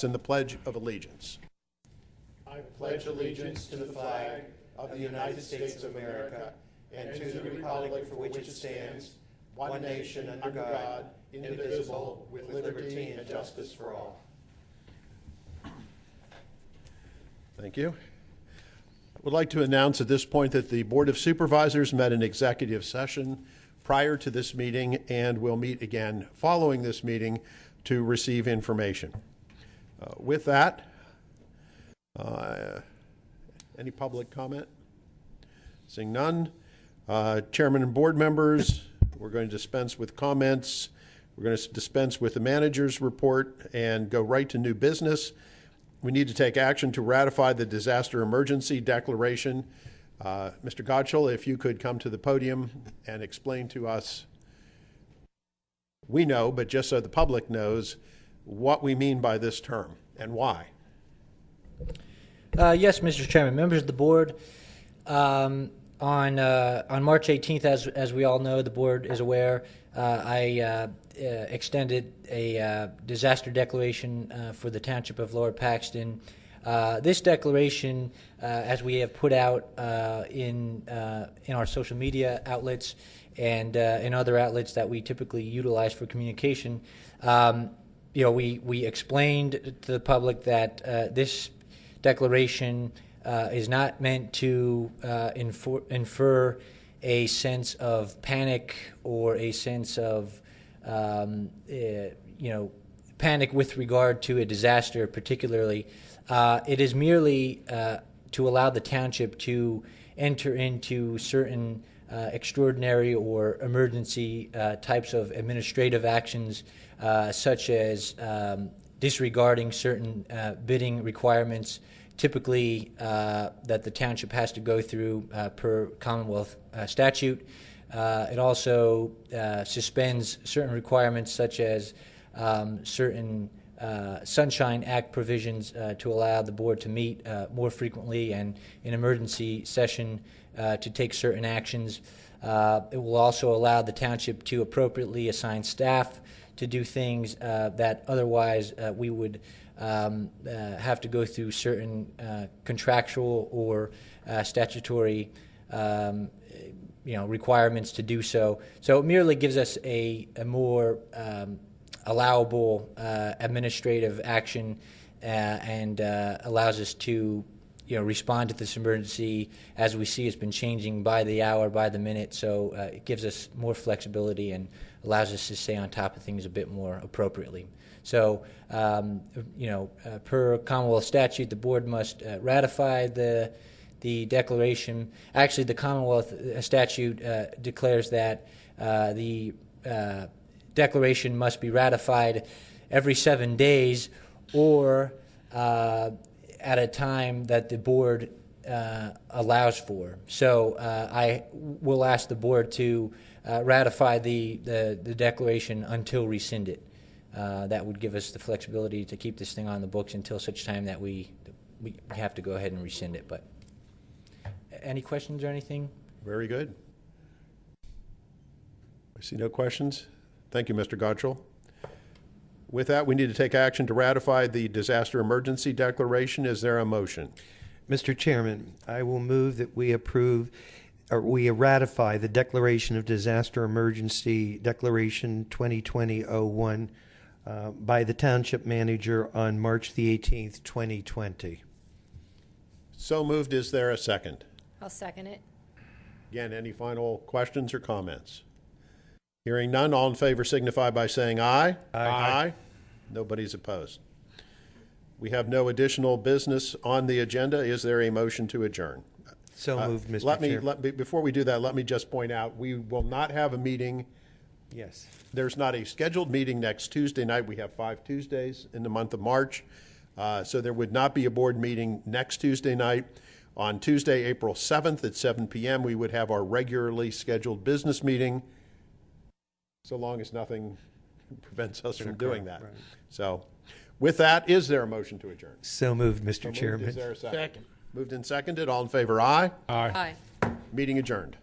in the Pledge of Allegiance. I pledge allegiance to the flag of the United States of America and to the republic for which it stands, one nation under God, indivisible, with liberty and justice for all. Thank you. I would like to announce at this point that the Board of Supervisors met in executive session prior to this meeting and will meet again following this meeting to receive information. With that, any public comment? Seeing none. Chairman and board members, we're going to dispense with comments. We're going to dispense with the manager's report and go right to new business. We need to take action to ratify the disaster emergency declaration. Mr. Gottschall, if you could come to the podium and explain to us, we know, but just so the public knows, what we mean by this term and why. Yes, Mr. Chairman, members of the board. On March 18th, as we all know, the board is aware, I extended a disaster declaration for the Township of Lower Paxton. This declaration, as we have put out in our social media outlets and in other outlets that we typically utilize for communication, we explained to the public that this declaration is not meant to infer a sense of panic or a sense of panic with regard to a disaster particularly. It is merely to allow the township to enter into certain extraordinary or emergency types of administrative actions, such as disregarding certain bidding requirements, typically that the township has to go through per Commonwealth statute. It also suspends certain requirements, such as certain Sunshine Act provisions to allow the board to meet more frequently and in emergency session to take certain actions. It will also allow the township to appropriately assign staff to do things that otherwise we would have to go through certain contractual or statutory requirements to do so. So it merely gives us a more allowable administrative action and allows us to respond to this emergency as we see it's been changing by the hour, by the minute. So it gives us more flexibility and allows us to stay on top of things a bit more appropriately. So, per Commonwealth statute, the board must ratify the declaration. Actually, the Commonwealth statute declares that the declaration must be ratified every 7 days or at a time that the board allows for. So I will ask the board to ratify the declaration until rescinded. That would give us the flexibility to keep this thing on the books until such time that we have to go ahead and rescind it. But any questions or anything? Very good. I see no questions. Thank you, Mr. Gottschall. With that, we need to take action to ratify the disaster emergency declaration. Is there a motion? Mr. Chairman, I will move that we approve or we ratify the Declaration of Disaster Emergency Declaration 2020-01 by the Township Manager on March the 18th, 2020. So moved. Is there a second? I'll second it. Again, any final questions or comments? Hearing none, all in favor signify by saying aye. Aye. Nobody's opposed. We have no additional business on the agenda. Is there a motion to adjourn? So moved, Mr. Chair. Before we do that, let me just point out, we will not have a meeting. Yes. There's not a scheduled meeting next Tuesday night. We have 5 Tuesdays in the month of March. So there would not be a board meeting next Tuesday night. On Tuesday, April 7th at 7 p.m., we would have our regularly scheduled business meeting, so long as nothing prevents us from doing that. Right. So with that, is there a motion to adjourn? So moved, Mr. So moved. Chairman. Is there a second? Moved and seconded. All in favor, aye. Aye. Meeting adjourned.